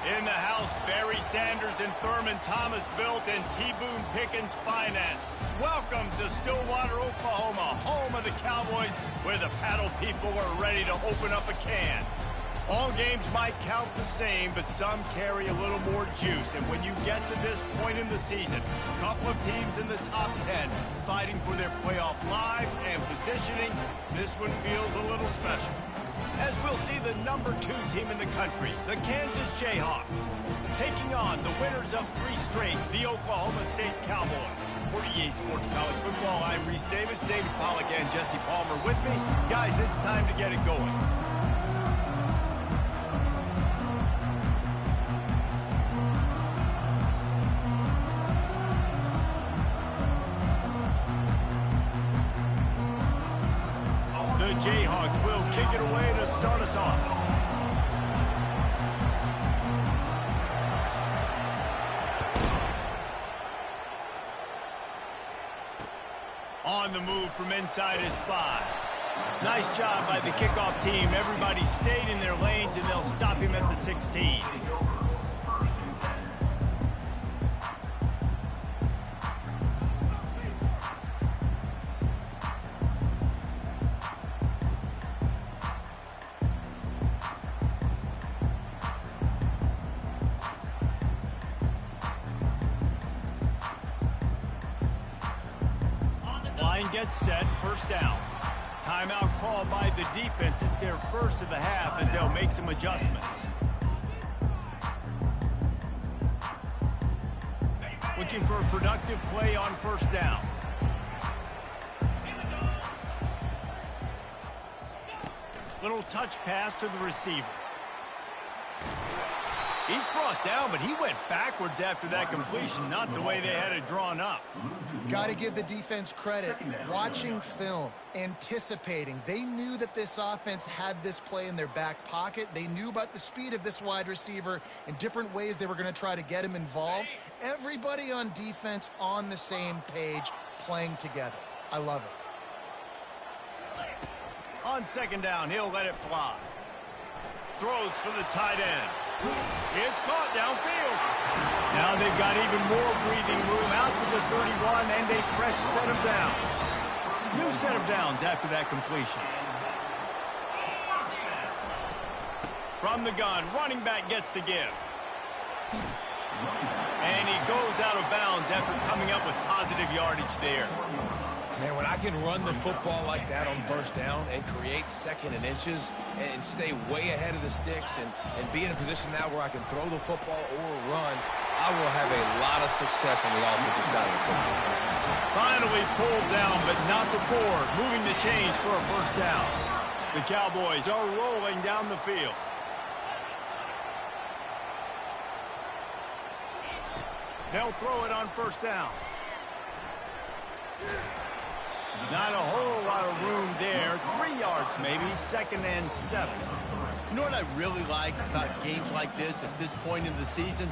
In the house, Barry Sanders and Thurman Thomas built and T. Boone Pickens financed. Welcome to Stillwater, Oklahoma, home of the Cowboys, where the paddle people are ready to open up a can. All games might count the same, but some carry a little more juice. And when you get to this point in the season, a couple of teams in the top 10 fighting for their playoff lives and positioning, this one feels a little special. As we'll see the number 2 team in the country, the Kansas Jayhawks, taking on the winners of 3 straight, the Oklahoma State Cowboys. For EA Sports College Football, I'm Reese Davis, David Pollack and Jesse Palmer with me. Guys, it's time to get it going. The Jayhawks will kick it away to start us off. On the move from inside his 5. Nice job by the kickoff team. Everybody stayed in their lanes, and they'll stop him at the 16. Line gets set, first down. Timeout called by the defense. It's their first of the half as they'll make some adjustments. Looking for a productive play on first down. Little touch pass to the receiver. He's brought down, but he went backwards after that completion, not the way they had it drawn up. Got to give the defense credit. Watching film, anticipating. They knew that this offense had this play in their back pocket. They knew about the speed of this wide receiver and different ways they were going to try to get him involved. Everybody on defense on the same page, playing together. I love it. On second down, he'll let it fly. Throws for the tight end. It's caught downfield. Now they've got even more breathing room out to the 31 and a fresh set of downs. New set of downs after that completion. From the gun, running back gets to give. And he goes out of bounds after coming up with positive yardage there. Man, when I can run the football like that on first down and create second and inches and stay way ahead of the sticks and be in a position now where I can throw the football or run, I will have a lot of success on the offensive side of the football. Finally pulled down, but not before moving the chains for a first down. The Cowboys are rolling down the field. They'll throw it on first down. Not a whole lot of room there. 3 yards maybe, 2nd and 7. You know what I really like about games like this at this point in the season?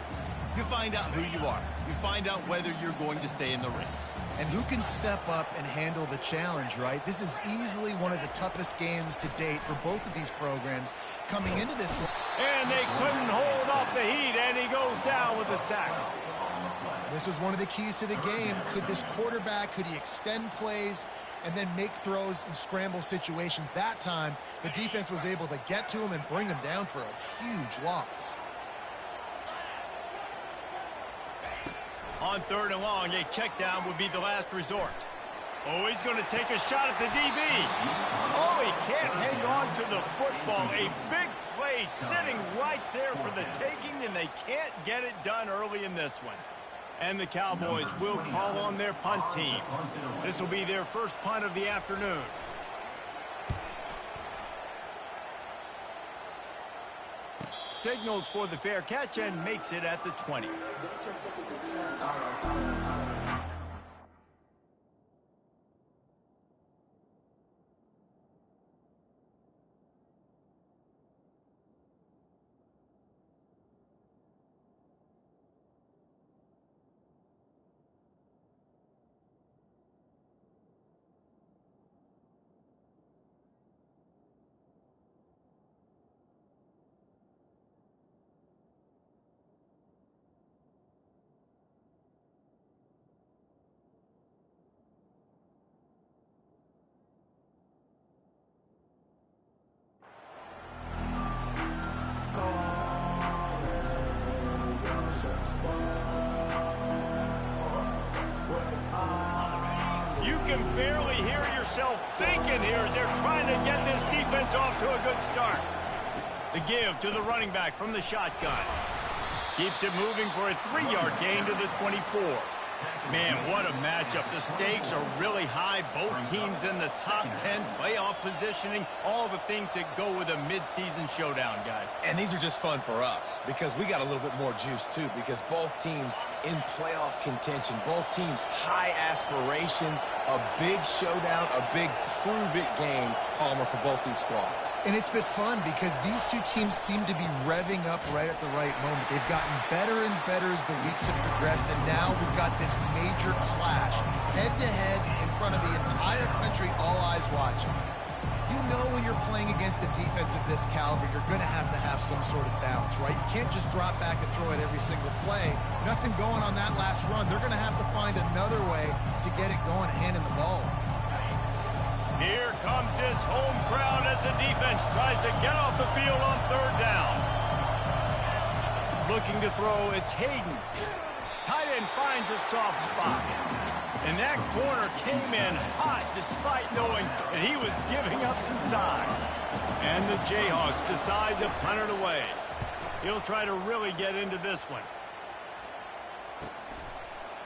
You find out who you are. You find out whether you're going to stay in the race. And who can step up and handle the challenge, right? This is easily one of the toughest games to date for both of these programs coming into this one. And they couldn't hold off the heat, and he goes down with a sack. This was one of the keys to the game. Could this quarterback, could he extend plays and then make throws in scramble situations? That time, the defense was able to get to him and bring him down for a huge loss. On 3rd and long, a check down would be the last resort. Oh, he's going to take a shot at the DB. Oh, he can't hang on to the football. A big play sitting right there for the taking, and they can't get it done early in this one. And the Cowboys will call on their punt team. This will be their first punt of the afternoon. Signals for the fair catch and makes it at the 20. You can barely hear yourself thinking here as they're trying to get this defense off to a good start. The give to the running back from the shotgun. Keeps it moving for a 3-yard gain to the 24. Man, what a matchup. The stakes are really high. Both teams in the top 10, playoff positioning, all the things that go with a midseason showdown, guys. And these are just fun for us because we got a little bit more juice, too, because both teams in playoff contention, both teams high aspirations, a big showdown, a big prove-it game, Palmer, for both these squads. And it's been fun because these two teams seem to be revving up right at the right moment. They've gotten better and better as the weeks have progressed, and now we've got this major clash, head-to-head in front of the entire country, all eyes watching. You know when you're playing against a defense of this caliber, you're going to have some sort of balance, right? You can't just drop back and throw it every single play. Nothing going on that last run. They're going to have to find another way to get it going, handing the ball. Here comes this home crowd as the defense tries to get off the field on 3rd down. Looking to throw, it's Hayden. Tight end finds a soft spot. And that corner came in hot despite knowing that he was giving up some size. And the Jayhawks decide to punt it away. He'll try to really get into this one.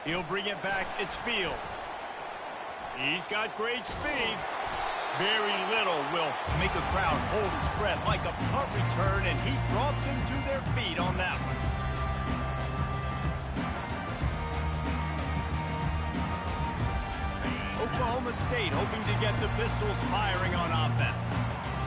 He'll bring it back. It's Fields. He's got great speed. Very little will make a crowd hold its breath like a punt return, and he brought them to their feet on that one. Oklahoma State hoping to get the Pistols firing on offense.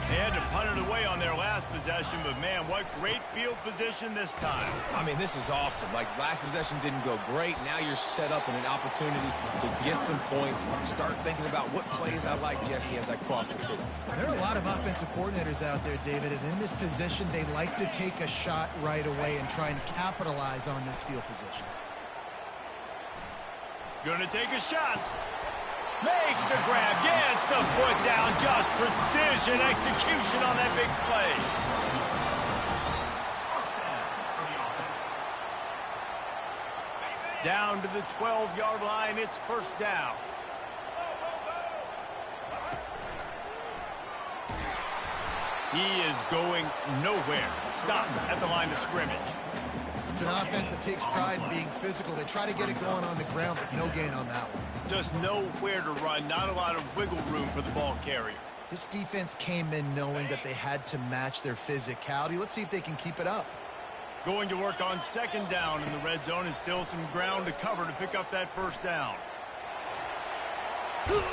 They had to punt it away on their last possession, but man, what great field position this time. I mean, this is awesome. Like, last possession didn't go great. Now you're set up in an opportunity to get some points. Start thinking about what plays I like, Jesse, as I cross the field. There are a lot of offensive coordinators out there, David, and in this position, they like to take a shot right away and try and capitalize on this field position. Gonna take a shot. Makes the grab, gets the foot down, just precision execution on that big play. Down to the 12-yard line, it's 1st down. He is going nowhere. Stop at the line of scrimmage. It's an offense that takes pride in being physical. They try to get it going on the ground, but no gain on that one. Just nowhere to run, not a lot of wiggle room for the ball carrier. This defense came in knowing that they had to match their physicality. Let's see if they can keep it up. Going to work on 2nd down in the red zone, and still some ground to cover to pick up that 1st down. They'll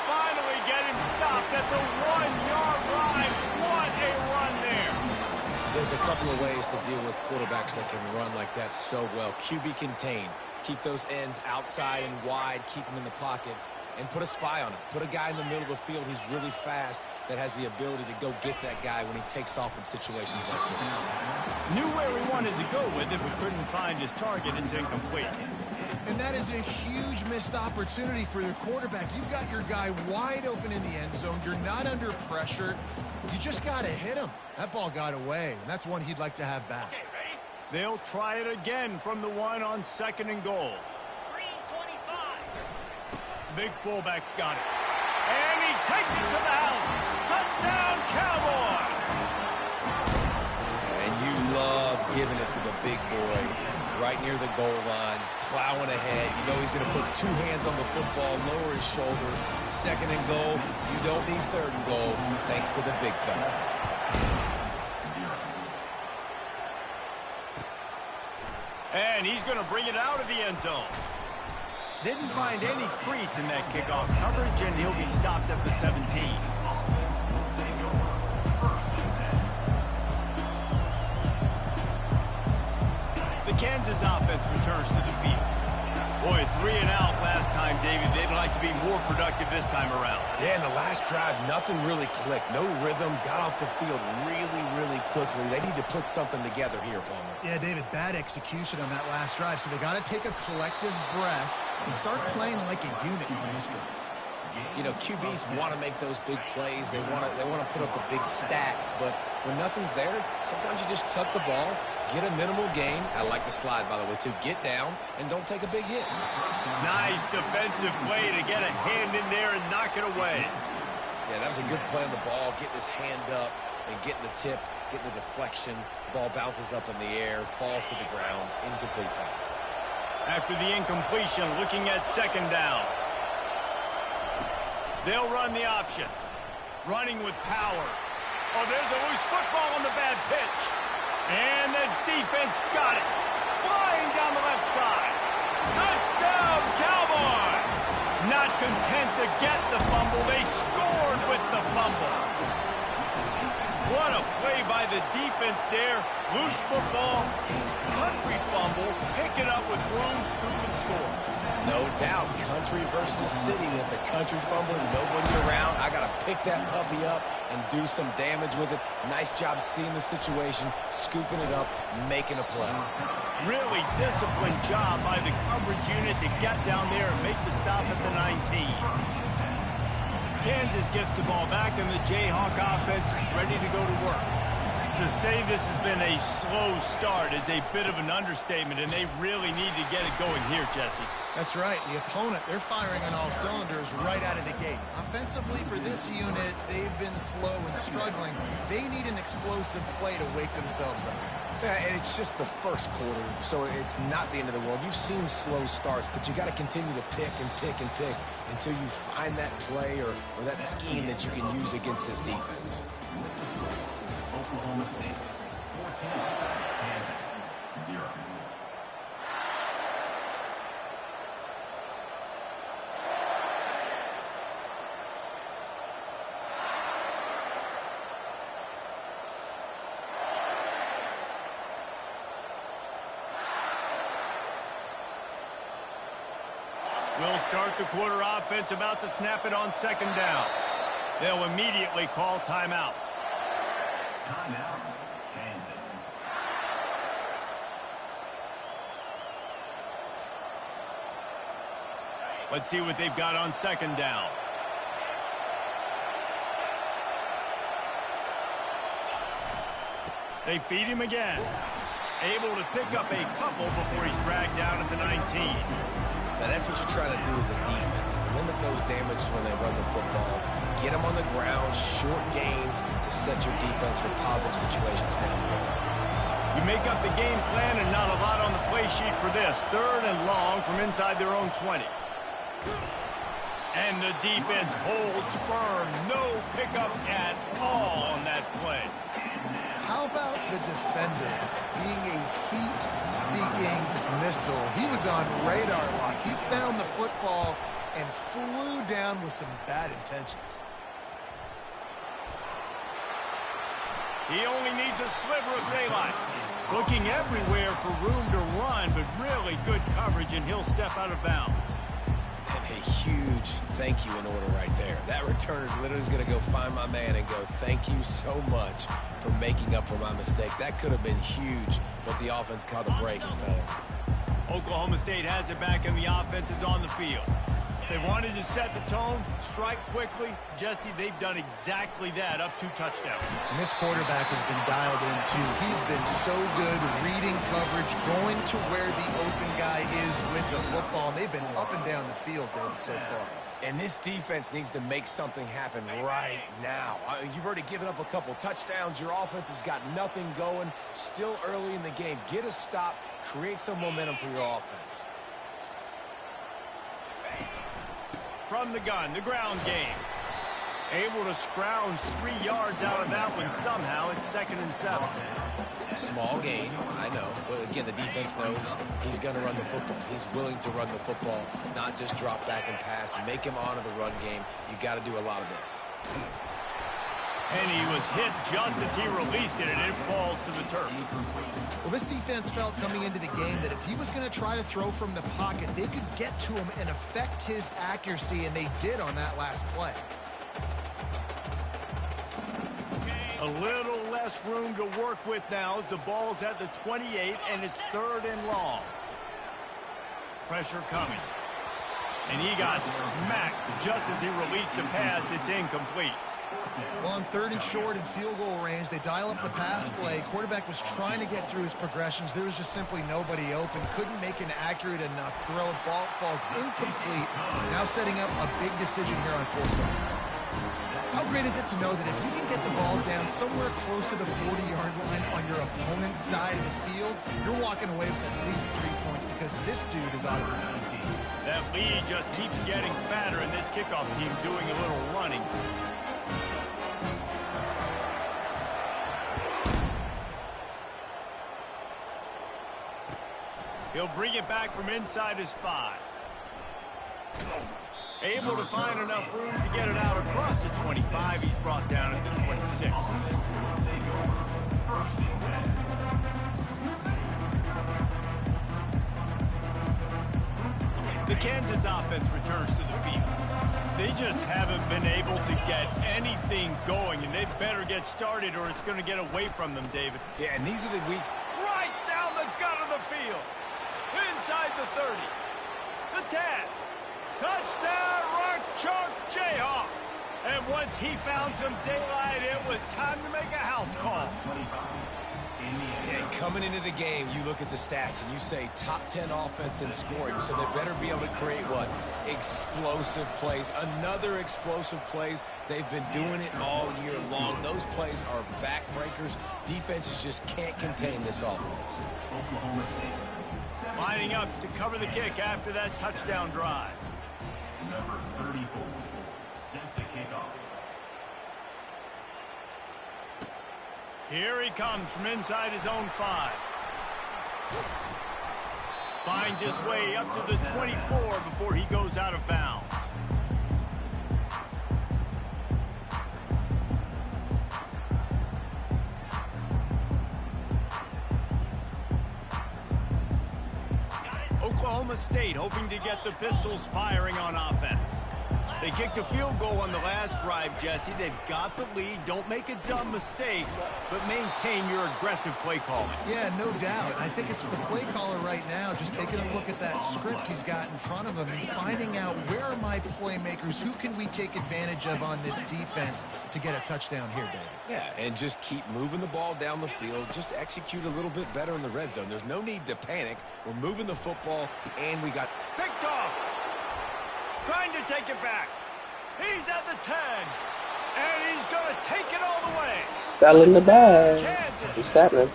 finally get him stopped at the 1-yard line. What a run there. There's a couple of ways to deal with quarterbacks that can run like that so well. QB contained. Keep those ends outside and wide. Keep them in the pocket. And put a spy on it. Put a guy in the middle of the field who's really fast that has the ability to go get that guy when he takes off in situations like this. Knew where he wanted to go with it, but couldn't find his target. It's incomplete. And that is a huge missed opportunity for your quarterback. You've got your guy wide open in the end zone. You're not under pressure. You just got to hit him. That ball got away, and that's one he'd like to have back. They'll try it again from the 1 on 2nd and goal. Big fullback's got it. And he takes it to the house. Touchdown, Cowboys! And you love giving it to the big boy right near the goal line, plowing ahead. You know he's going to put 2 hands on the football, lower his shoulder. 2nd and goal. You don't need 3rd and goal, thanks to the big fella. And he's going to bring it out of the end zone. Didn't find any crease in that kickoff coverage, and he'll be stopped at the 17. The Kansas offense returns to the field. Boy, 3 and out last time, David. They'd like to be more productive this time around. Yeah, in the last drive, nothing really clicked. No rhythm, got off the field really, really quickly. They need to put something together here, Palmer. Yeah, David, bad execution on that last drive, so they got to take a collective breath and start playing like a unit on this one. You know, QBs want to make those big plays. They want to put up the big stats. But when nothing's there, sometimes you just tuck the ball, get a minimal gain. I like the slide, by the way, too. Get down and don't take a big hit. Nice defensive play to get a hand in there and knock it away. Yeah, that was a good play on the ball, getting his hand up and getting the tip, getting the deflection. Ball bounces up in the air, falls to the ground, incomplete pass. After the incompletion, looking at second down. They'll run the option. Running with power. Oh, there's a loose football on the bad pitch. And the defense got it. Flying down the left side. Touchdown, Cowboys! Not content to get the fumble, they scored with the fumble. What a play by the defense there. Loose football, country fumble, pick it up with room, scoop, and score. No doubt, country versus city. When it's a country fumble, nobody around. I got to pick that puppy up and do some damage with it. Nice job seeing the situation, scooping it up, making a play. Really disciplined job by the coverage unit to get down there and make the stop at the 19. Kansas gets the ball back, and the Jayhawk offense is ready to go to work. To say this has been a slow start is a bit of an understatement, and they really need to get it going here, Jesse. That's right. The opponent, they're firing on all cylinders right out of the gate. Offensively, for this unit, they've been slow and struggling. They need an explosive play to wake themselves up. Yeah, and it's just the first quarter, so it's not the end of the world. You've seen slow starts, but you got to continue to pick and pick and pick until you find that play or that scheme that you can use against this defense. Oklahoma State, 14, Kansas, 0. We'll start the quarter offense, about to snap it on second down. They'll immediately call timeout. Timeout, Kansas. Let's see what they've got on second down. They feed him again. Able to pick up a couple before he's dragged down at the 19. Now, that's what you try to do as a defense. Limit those damages when they run the football. Get them on the ground, short gains to set your defense for positive situations down the road. You make up the game plan and not a lot on the play sheet for this. Third and long from inside their own 20. And the defense holds firm. No pickup at all on that play. How about the defender being a heat-seeking missile? He was on radar lock. He found the football and flew down with some bad intentions. He only needs a sliver of daylight. Looking everywhere for room to run, but really good coverage, and he'll step out of bounds. And a huge thank you in order right there. That returner literally is going to go find my man and go, thank you so much for making up for my mistake. That could have been huge, but the offense caught a break and fell. Oklahoma State has it back, and the offense is on the field. They wanted to set the tone, strike quickly. Jesse, they've done exactly that, up 2 touchdowns. And this quarterback has been dialed in, too. He's been so good reading coverage, going to where the open guy is with the football. And they've been up and down the field, David, so far. And this defense needs to make something happen right now. You've already given up a couple touchdowns. Your offense has got nothing going. Still early in the game. Get a stop. Create some momentum for your offense. From the gun, the ground game. Able to scrounge 3 yards out of that one somehow. It's 2nd and 7. Small gain, I know. But again, the defense knows he's going to run the football. He's willing to run the football, not just drop back and pass. Make him honor the run game. You got to do a lot of this. And he was hit just as he released it, and it falls to the turf. Well, this defense felt coming into the game that if he was going to try to throw from the pocket, they could get to him and affect his accuracy, and they did on that last play. A little less room to work with now as the ball's at the 28, and it's 3rd and long. Pressure coming. And he got smacked just as he released the pass. It's incomplete. Well, on 3rd and short in field goal range, they dial up the pass play. Quarterback was trying to get through his progressions. There was just simply nobody open. Couldn't make an accurate enough throw. Ball falls incomplete. Now setting up a big decision here on 4th down. How great is it to know that if you can get the ball down somewhere close to the 40-yard line on your opponent's side of the field, you're walking away with at least 3 points because this dude is automatic. That lead just keeps getting fatter, and this kickoff team doing a little running. He'll bring it back from inside his 5. Able to find enough room to get it out across the 25. He's brought down at the 26. The Kansas offense returns to the field. They just haven't been able to get anything going, and they better get started or it's going to get away from them, David. Yeah, and these are the weeks. Right down the gut of the field. Inside the 30. The 10. Touchdown, Rock Chalk Jayhawk. And once he found some daylight, it was time to make a house call. Yeah, coming into the game, you look at the stats and you say top 10 offense in scoring, so they better be able to create what? Explosive plays. Another explosive plays. They've been doing it all year long. Those plays are backbreakers. Defenses just can't contain this offense. Lining up to cover the kick after that touchdown drive. Number 34, set to kick off. Here he comes from inside his own 5. Finds his way up to the 24 before he goes out of bounds. Oklahoma State hoping to get the Pistols firing on offense. They kicked a field goal on the last drive, Jesse. They've got the lead. Don't make a dumb mistake, but maintain your aggressive play calling. Yeah, no doubt. I think it's the play caller right now just taking a look at that script he's got in front of him and finding out where are my playmakers, who can we take advantage of on this defense to get a touchdown here, David. Yeah, and just keep moving the ball down the field. Just execute a little bit better in the red zone. There's no need to panic. We're moving the football, and we got picked off. Trying to take it back. He's at the 10. And he's going to take it all the way. Selling the bag. What's happening?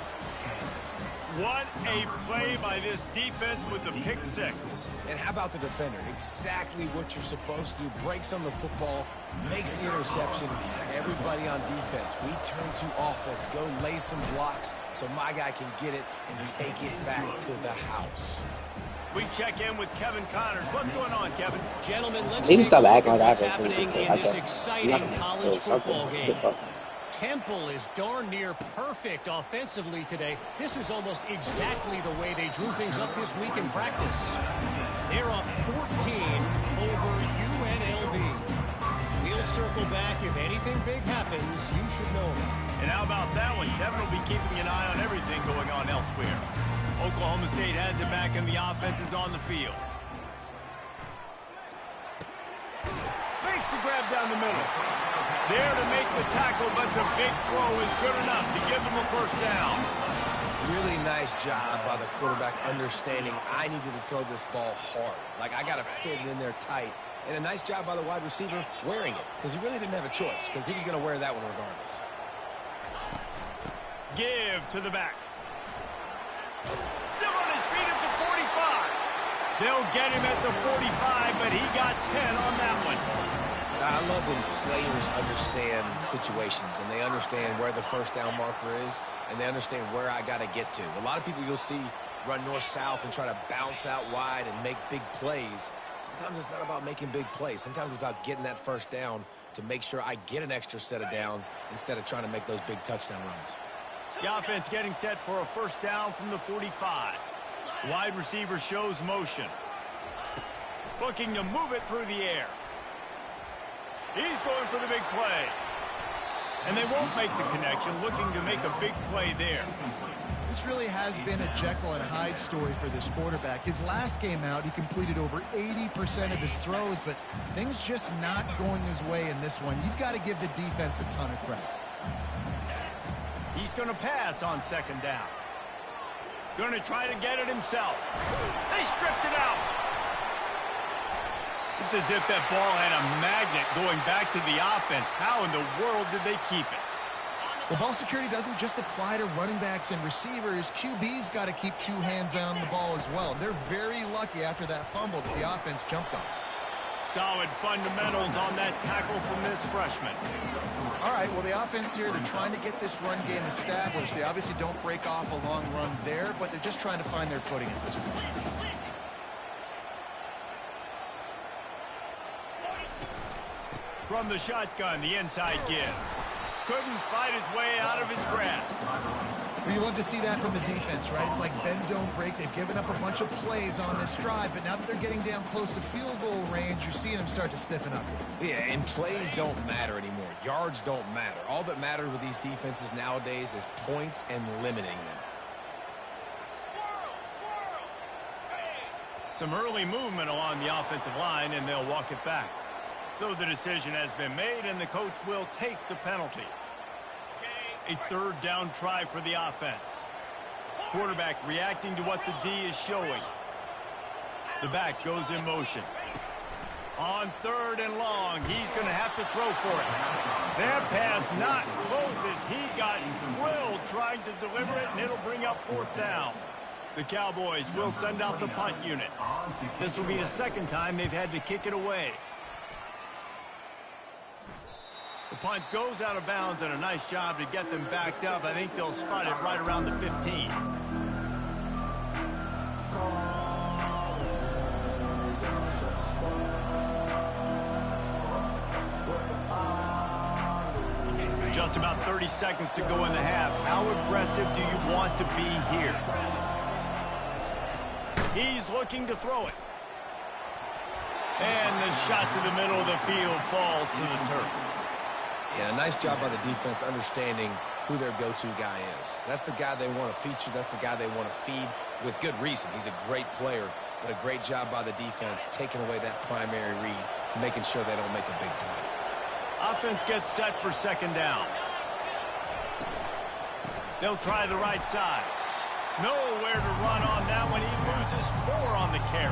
What a play by this defense with the pick 6. And how about the defender? Exactly what you're supposed to do. Breaks on the football, makes the interception. Everybody on defense, we turn to offense. Go lay some blocks so my guy can get it and take it back to the house. We check in with Kevin Connors. What's going on, Kevin? Gentlemen, let's Need to stop take a acting look like at what's I happening think in this exciting college football game. Different. Temple is darn near perfect offensively today. This is almost exactly the way they drew things up this week in practice. They're up 14 over UNLV. We'll circle back. If anything big happens, you should know that. And how about that one? Kevin will be keeping an eye on everything going on elsewhere. Oklahoma State has it back and the offense is on the field. Makes the grab down the middle. There to make the tackle, but the big throw is good enough to give them a first down. Really nice job by the quarterback understanding I needed to throw this ball hard. Like, I got to fit it in there tight. And a nice job by the wide receiver wearing it, because he really didn't have a choice, because he was going to wear that one regardless. Give to the back. Still on his feet at the 45. They'll get him at the 45, but he got 10 on that one. I love when players understand situations and they understand where the first down marker is and they understand where I got to get to. A lot of people you'll see run north-south and try to bounce out wide and make big plays. Sometimes it's not about making big plays. Sometimes it's about getting that first down to make sure I get an extra set of downs instead of trying to make those big touchdown runs. The offense getting set for a first down from the 45. Wide receiver shows motion. Looking to move it through the air. He's going for the big play. And they won't make the connection, looking to make a big play there. This really has been a Jekyll and Hyde story for this quarterback. His last game out, he completed over 80% of his throws, but things just not going his way in this one. You've got to give the defense a ton of credit. He's going to pass on second down. Going to try to get it himself. They stripped it out. It's as if that ball had a magnet going back to the offense. How in the world did they keep it? Well, ball security doesn't just apply to running backs and receivers. QB's got to keep two hands on the ball as well. They're very lucky after that fumble that the offense jumped on. Solid fundamentals on that tackle from this freshman. All right, well, the offense here, they're trying to get this run game established. They obviously don't break off a long run there, but they're just trying to find their footing at this point. From the shotgun, the inside give. Couldn't fight his way out of his grasp. Well, you love to see that from the defense, right? It's like bend, don't break. They've given up a bunch of plays on this drive, but now that they're getting down close to field goal range, you're seeing them start to stiffen up here. Yeah, and plays don't matter anymore. Yards don't matter. All that matters with these defenses nowadays is points and limiting them. Some early movement along the offensive line, and they'll walk it back. So the decision has been made, and the coach will take the penalty. A third down try for the offense. Quarterback reacting to what the D is showing. The back goes in motion. On third and long, he's going to have to throw for it. That pass not close as he got drilled trying to deliver it, and it'll bring up fourth down. The Cowboys will send out the punt unit. This will be the second time they've had to kick it away. The punt goes out of bounds, and a nice job to get them backed up. I think they'll spot it right around the 15. Just about 30 seconds to go in the half. How aggressive do you want to be here? He's looking to throw it. And the shot to the middle of the field falls to the turf. Yeah, a nice job by the defense understanding who their go-to guy is. That's the guy they want to feature. That's the guy they want to feed with good reason. He's a great player, but a great job by the defense taking away that primary read, making sure they don't make a big play. Offense gets set for second down. They'll try the right side. Nowhere to run on that one. He loses 4 on the carry.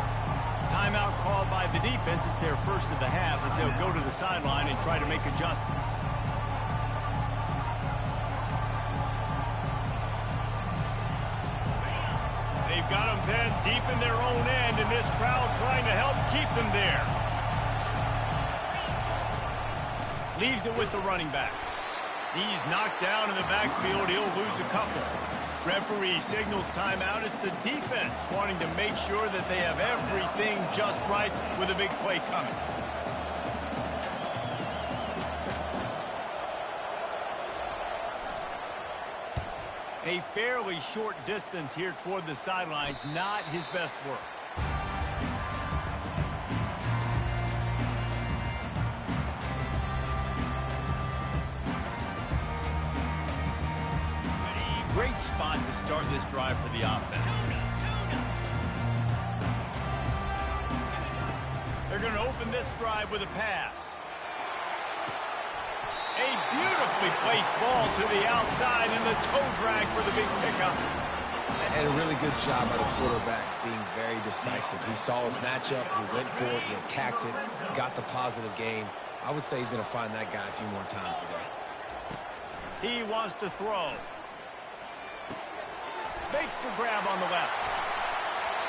Timeout called by the defense. It's their first of the half as they'll go to the sideline and try to make adjustments. They've got them pinned deep in their own end, and this crowd trying to help keep them there. Leaves it with the running back. He's knocked down in the backfield. He'll lose a couple. Referee signals timeout. It's the defense wanting to make sure that they have everything just right with a big play coming. A fairly short distance here toward the sidelines. Not his best work. Great spot to start this drive for the offense. They're going to open this drive with a pass. A beautifully placed ball to the outside and the toe drag for the big pickup. And a really good job by the quarterback being very decisive. He saw his matchup, he went for it, he attacked it, got the positive gain. I would say he's going to find that guy a few more times today. He wants to throw. Makes the grab on the left.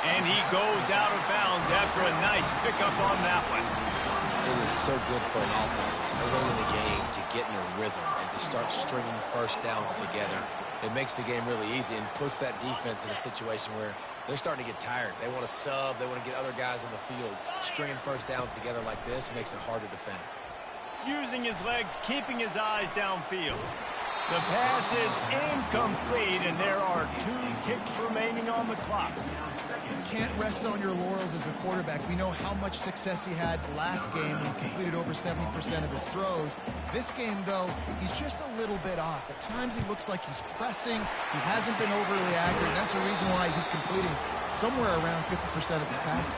And he goes out of bounds after a nice pickup on that one. It is so good for an offense early in the game to get in a rhythm and to start stringing first downs together. It makes the game really easy and puts that defense in a situation where they're starting to get tired. They want to sub. They want to get other guys in the field. Stringing first downs together like this makes it hard to defend. Using his legs, keeping his eyes downfield. The pass is incomplete, and there are 2 ticks remaining on the clock. Can't rest on your laurels as a quarterback. We know how much success he had last game when he completed over 70% of his throws. This game, though, he's just a little bit off. At times he looks like he's pressing. He hasn't been overly accurate. That's the reason why he's completing somewhere around 50% of his passes.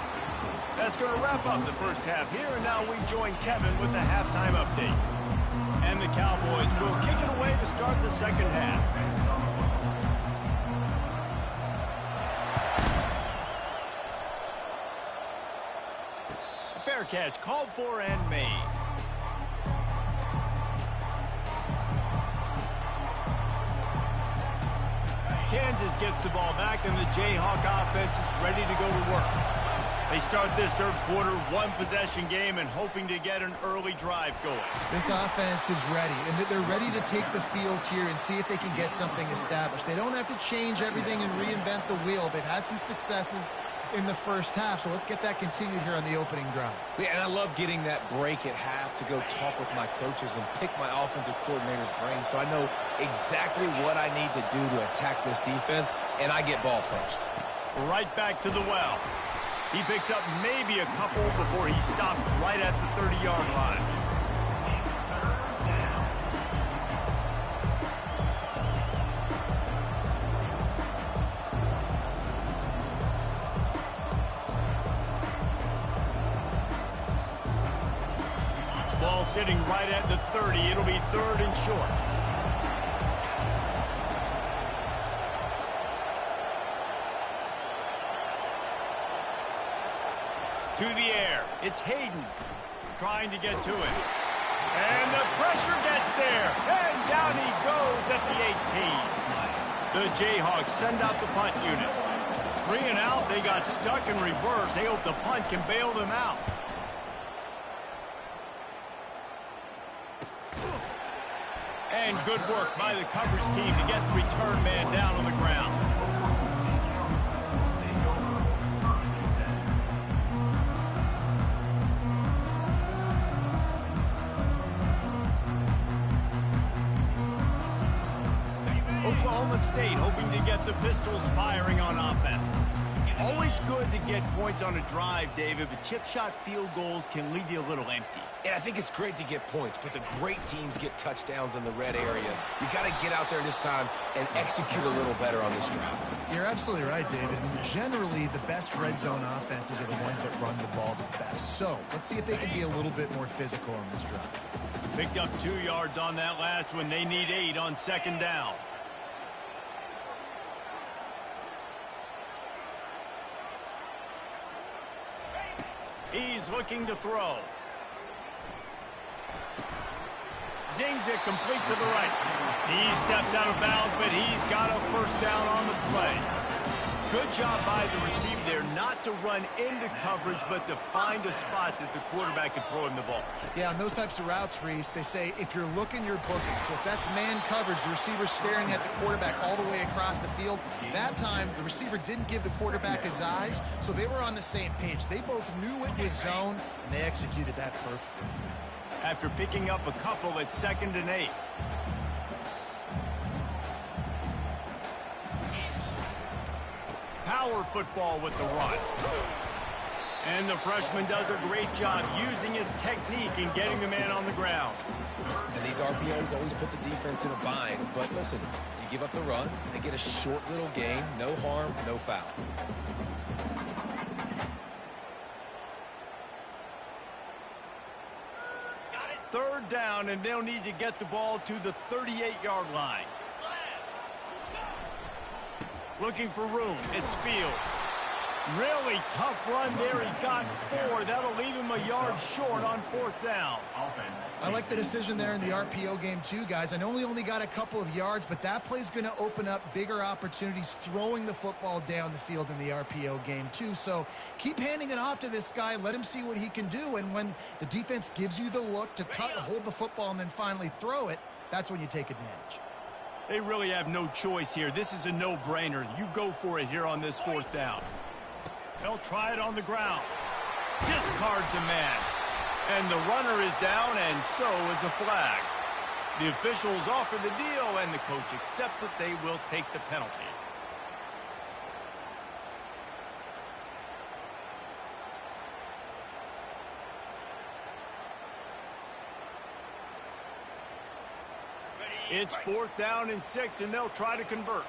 That's going to wrap up the first half here, and now we join Kevin with the halftime update. And the Cowboys will kick it away to start the second half. Fair catch called for and made. Kansas gets the ball back, and the Jayhawk offense is ready to go to work. They start this third quarter, 1-possession game, and hoping to get an early drive going. This offense is ready, and they're ready to take the field here and see if they can get something established. They don't have to change everything and reinvent the wheel. They've had some successes in the first half, so let's get that continued here on the opening drive. Yeah, and I love getting that break at half to go talk with my coaches and pick my offensive coordinator's brain so I know exactly what I need to do to attack this defense, and I get ball first. Right back to the well. He picks up maybe a couple before he stopped right at the 30-yard line. Ball sitting right at the 30. It'll be 3rd and short. To the air. It's Hayden trying to get to it. And the pressure gets there. And down he goes at the 18. The Jayhawks send out the punt unit. 3 and out. They got stuck in reverse. They hope the punt can bail them out. And good work by the coverage team to get the return man down on the ground. Oklahoma State hoping to get the Pistols firing on offense. Always good to get points on a drive, David, but chip shot field goals can leave you a little empty. And I think it's great to get points, but the great teams get touchdowns in the red area. You got to get out there this time and execute a little better on this drive. You're absolutely right, David. I mean, generally, the best red zone offenses are the ones that run the ball the best. So let's see if they can be a little bit more physical on this drive. Picked up 2 yards on that last one. They need 8 on 2nd down. He's looking to throw. Zings it complete to the right. He steps out of bounds, but he's got a first down on the play. Good job by the receiver there not to run into coverage, but to find a spot that the quarterback can throw him the ball. Yeah, on those types of routes, Reese, they say if you're looking, you're booking. So if that's man coverage, the receiver's staring at the quarterback all the way across the field. That time, the receiver didn't give the quarterback his eyes, so they were on the same page. They both knew it was zone, and they executed that perfectly. After picking up a couple at 2nd and 8. Power football with the run. And the freshman does a great job using his technique and getting the man on the ground. And these RPOs always put the defense in a bind. But listen, you give up the run, they get a short little gain, no harm, no foul. Third down, and they'll need to get the ball to the 38-yard line. Looking for room. It's Fields. Really tough run there. He got 4. That'll leave him a yard short on 4th down. I like the decision there in the RPO game too, guys. I know he only got a couple of yards, but that play's going to open up bigger opportunities throwing the football down the field in the RPO game too. So keep handing it off to this guy. Let him see what he can do. And when the defense gives you the look to hold the football and then finally throw it, that's when you take advantage. They really have no choice here. This is a no-brainer. You go for it here on this 4th down. They'll try it on the ground. Discards a man. And the runner is down, and so is a flag. The officials offer the deal, and the coach accepts it. They will take the penalty. It's 4th down and 6, and they'll try to convert.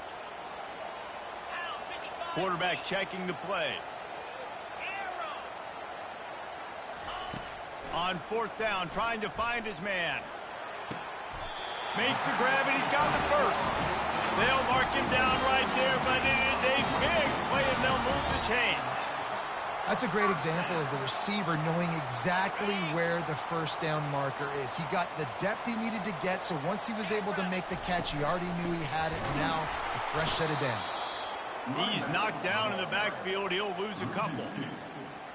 Quarterback checking the play. On 4th down, trying to find his man. Makes the grab, and he's got the first. They'll mark him down right there, but it is a big play, and they'll move the chains. That's a great example of the receiver knowing exactly where the first down marker is. He got the depth he needed to get, so once he was able to make the catch, he already knew he had it. Now, a fresh set of downs. He's knocked down in the backfield. He'll lose a couple.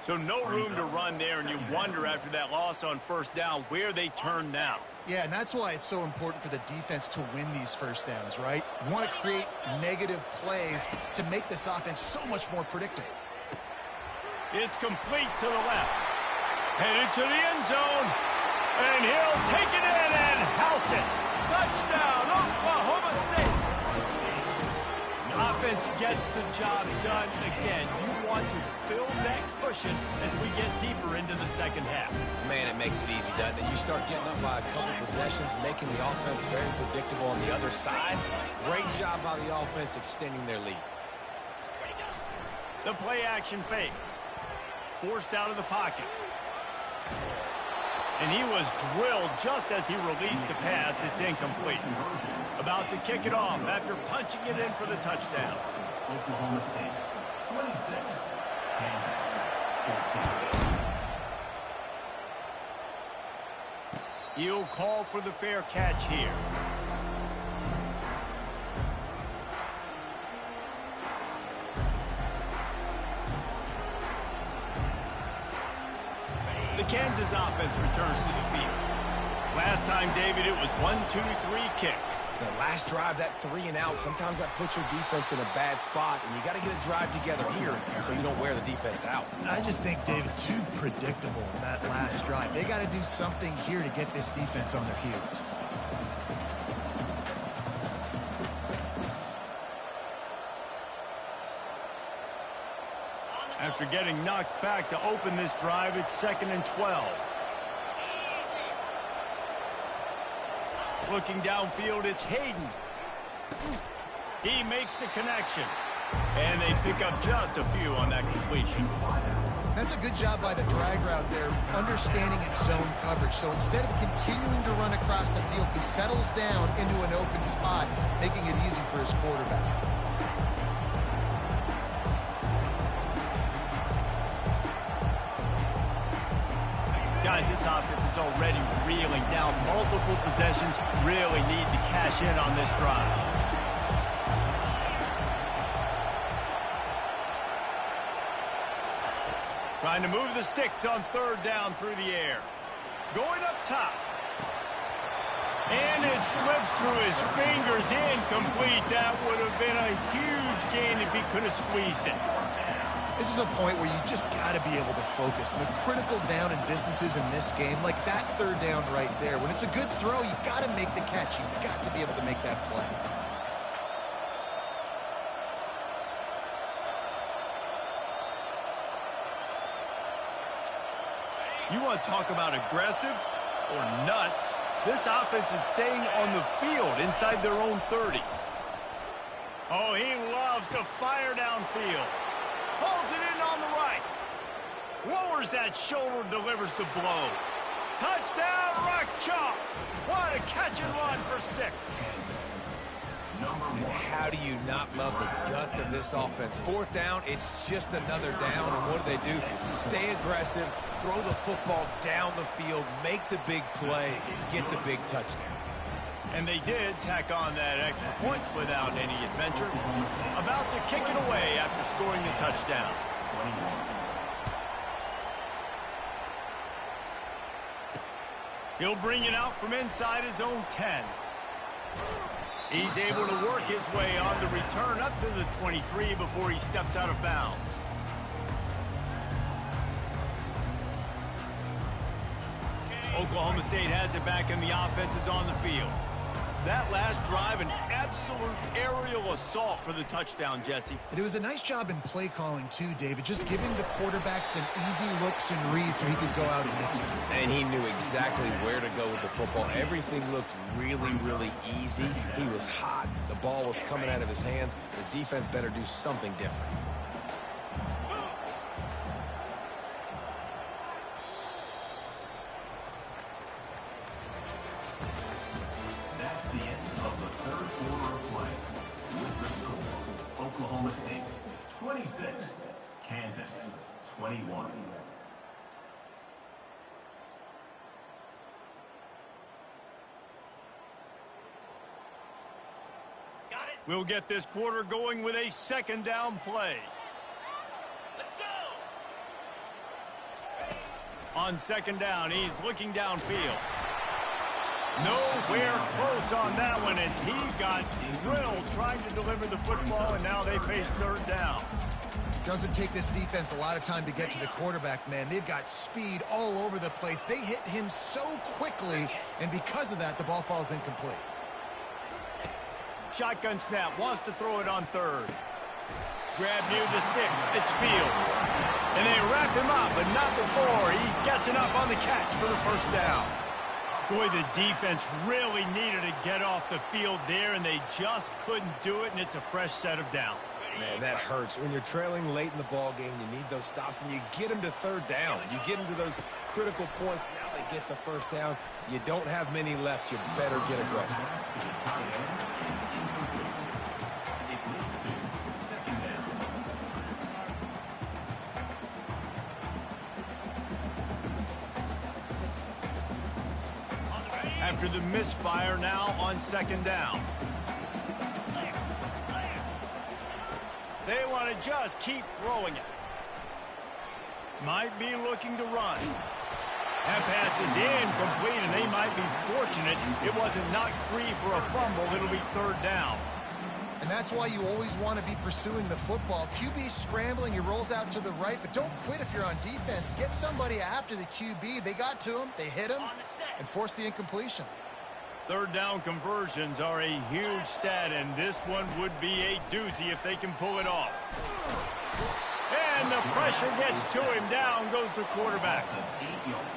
So no room to run there, and you wonder after that loss on 1st down where they turn now. Yeah, and that's why it's so important for the defense to win these first downs, right? You want to create negative plays to make this offense so much more predictable. It's complete to the left. Headed to the end zone. And he'll take it in and house it. Touchdown, Oklahoma State. The offense gets the job done again. You want to build that cushion as we get deeper into the second half. Man, it makes it easy, doesn't it? You start getting up by a couple possessions, making the offense very predictable on the other side. Great job by the offense extending their lead. The play action fake. Forced out of the pocket. And he was drilled just as he released the pass. It's incomplete. About to kick it off after punching it in for the touchdown. Oklahoma State, 26. Kansas, 14. He'll call for the fair catch here. The Kansas offense returns to the field. Last time, David, it was 1-2-3 kick. The last drive, that 3 and out, sometimes that puts your defense in a bad spot, and you got to get a drive together here so you don't wear the defense out. I just think, David, too predictable that last drive. They got to do something here to get this defense on their heels. After getting knocked back to open this drive, it's 2nd and 12. Looking downfield, it's Hayden. He makes the connection. And they pick up just a few on that completion. That's a good job by the drag route there, understanding its zone coverage. So instead of continuing to run across the field, he settles down into an open spot, making it easy for his quarterback. Guys, this offense is already reeling down. Multiple possessions, really need to cash in on this drive. Trying to move the sticks on 3rd down through the air. Going up top. And it slips through his fingers, incomplete. That would have been a huge gain if he could have squeezed it. This is a point where you just got to be able to focus. The critical down and distances in this game, like that 3rd down right there. When it's a good throw, you got to make the catch. You got to be able to make that play. You want to talk about aggressive or nuts? This offense is staying on the field inside their own 30. Oh, he loves to fire downfield. Pulls it in on the right. Lowers that shoulder, delivers the blow. Touchdown, Rock Chalk. What a catch and run for 6. And how do you not love the guts of this offense? 4th down, it's just another down. And what do? Stay aggressive, throw the football down the field, make the big play, get the big touchdown. And they did tack on that extra point without any adventure. About to kick it away after scoring the touchdown. He'll bring it out from inside his own 10. He's able to work his way on the return up to the 23 before he steps out of bounds. Oklahoma State has it back and the offense is on the field. That last drive, an absolute aerial assault for the touchdown, Jesse. And it was a nice job in play calling, too, David, just giving the quarterback some easy looks and reads so he could go out and execute. And he knew exactly where to go with the football. Everything looked really, really easy. He was hot. The ball was coming out of his hands. The defense better do something different. That's the end of the third quarter of play. With the score, Oklahoma State 26, Kansas 21. We'll get this quarter going with a second down play. Let's go! On second down, he's looking downfield. Nowhere close on that one as he got drilled trying to deliver the football, and now they face third down. Doesn't take this defense a lot of time to get to the quarterback, man. They've got speed all over the place. They hit him so quickly, and because of that, the ball falls incomplete. Shotgun snap, wants to throw it on third. Grab near the sticks, it's Fields. And they wrap him up, but not before he gets enough on the catch for the first down. Boy, the defense really needed to get off the field there, and they just couldn't do it, and it's a fresh set of downs. Man, that hurts. When you're trailing late in the ball game, you need those stops, and you get them to third down. You get them to those critical points. Now they get the first down. You don't have many left. You better get aggressive. After the misfire, now on second down. They want to just keep throwing it. Might be looking to run. That pass is incomplete, and they might be fortunate it wasn't knocked free for a fumble. It'll be third down. And that's why you always want to be pursuing the football. QB's scrambling, he rolls out to the right, but don't quit if you're on defense. Get somebody after the QB. They got to him, they hit him, and forced the incompletion. Third down conversions are a huge stat, and this one would be a doozy if they can pull it off. And the pressure gets to him. Down goes the quarterback.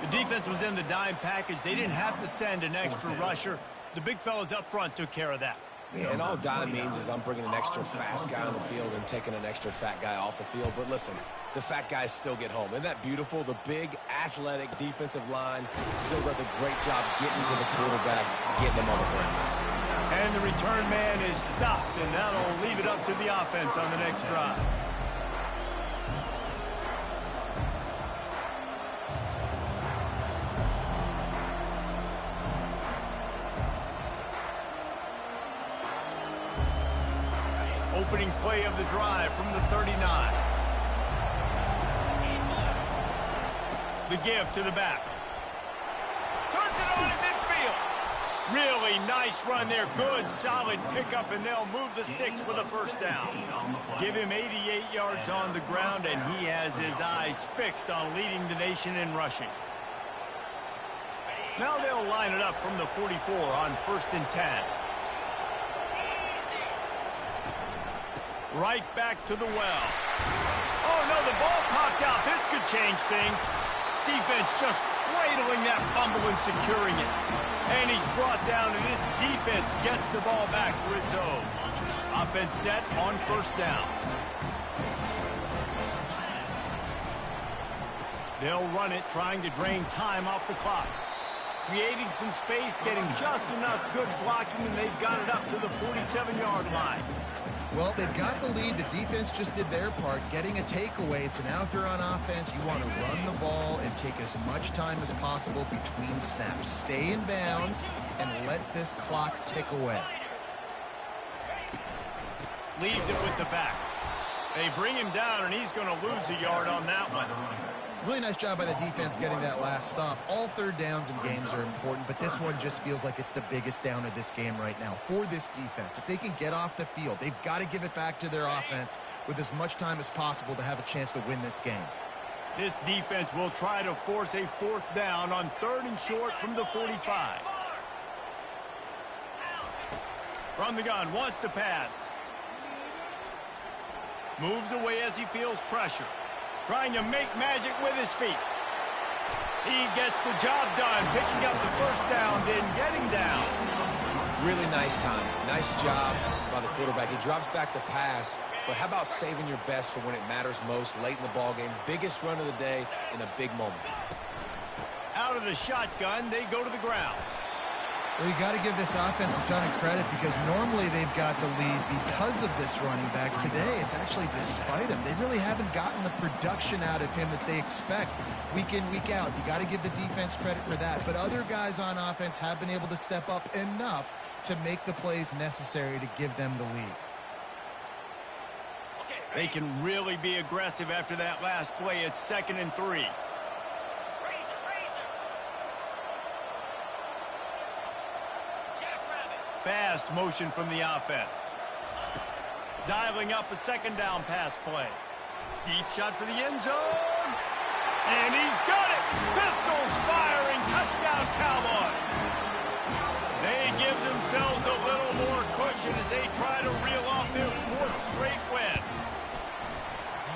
The defense was in the dime package. They didn't have to send an extra rusher. The big fellas up front took care of that. Yeah, and all dime means is I'm bringing an extra fast guy on the field and taking an extra fat guy off the field. But listen, the fat guys still get home. Isn't that beautiful? The big, athletic defensive line still does a great job getting to the quarterback, getting him on the ground. And the return man is stopped, and that'll leave it up to the offense on the next drive. Opening play of the drive from the 39. The give to the back. Turns it on in midfield. Really nice run there. Good, solid pickup, and they'll move the sticks with a first down. Give him 88 yards on the ground, and he has his eyes fixed on leading the nation in rushing. Now they'll line it up from the 44 on 1st and 10. Right back to the well. Oh, no, the ball popped out. This could change things. Defense just cradling that fumble and securing it. And he's brought down, and this defense gets the ball back for its own. Offense set on first down. They'll run it, trying to drain time off the clock. Creating some space, getting just enough good blocking, and they've got it up to the 47-yard line. Well, they've got the lead. The defense just did their part, getting a takeaway. So now if they're on offense, you want to run the ball and take as much time as possible between snaps. Stay in bounds and let this clock tick away. Leaves it with the back. They bring him down, and he's going to lose a yard on that one. Really nice job by the defense getting that last stop. All third downs in games are important, but this one just feels like it's the biggest down of this game right now for this defense. If they can get off the field, they've got to give it back to their offense with as much time as possible to have a chance to win this game. This defense will try to force a fourth down on 3rd and short from the 45. From the gun, wants to pass. Moves away as he feels pressure. Trying to make magic with his feet. He gets the job done, picking up the first down, then getting down. Really nice time. Nice job by the quarterback. He drops back to pass, but how about saving your best for when it matters most late in the ballgame? Biggest run of the day in a big moment. Out of the shotgun, they go to the ground. Well, you got to give this offense a ton of credit because normally they've got the lead because of this running back. Today, it's actually despite him. They really haven't gotten the production out of him that they expect week in, week out. You got to give the defense credit for that. But other guys on offense have been able to step up enough to make the plays necessary to give them the lead. They can really be aggressive after that last play. It's 2nd and 3. Fast motion from the offense. Dialing up a 2nd down pass play. Deep shot for the end zone. And he's got it. Pistols firing. Touchdown, Cowboys. They give themselves a little more cushion as they try to reel off their 4th straight win.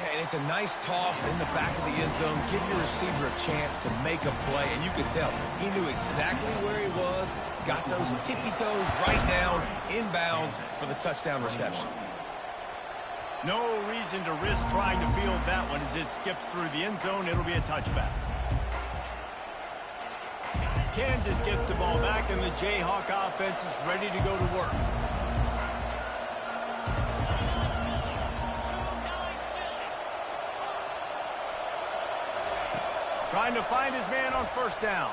Yeah, and it's a nice toss in the back of the end zone. Give your receiver a chance to make a play, and you could tell he knew exactly where he was, got those tippy toes right down, inbounds for the touchdown reception. No reason to risk trying to field that one as it skips through the end zone. It'll be a touchback. Kansas gets the ball back, and the Jayhawk offense is ready to go to work. Trying to find his man on 1st down.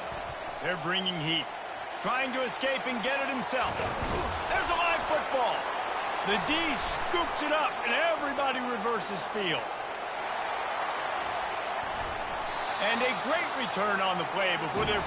They're bringing heat. Trying to escape and get it himself. There's a live football. The D scoops it up, and everybody reverses field. And a great return on the play before their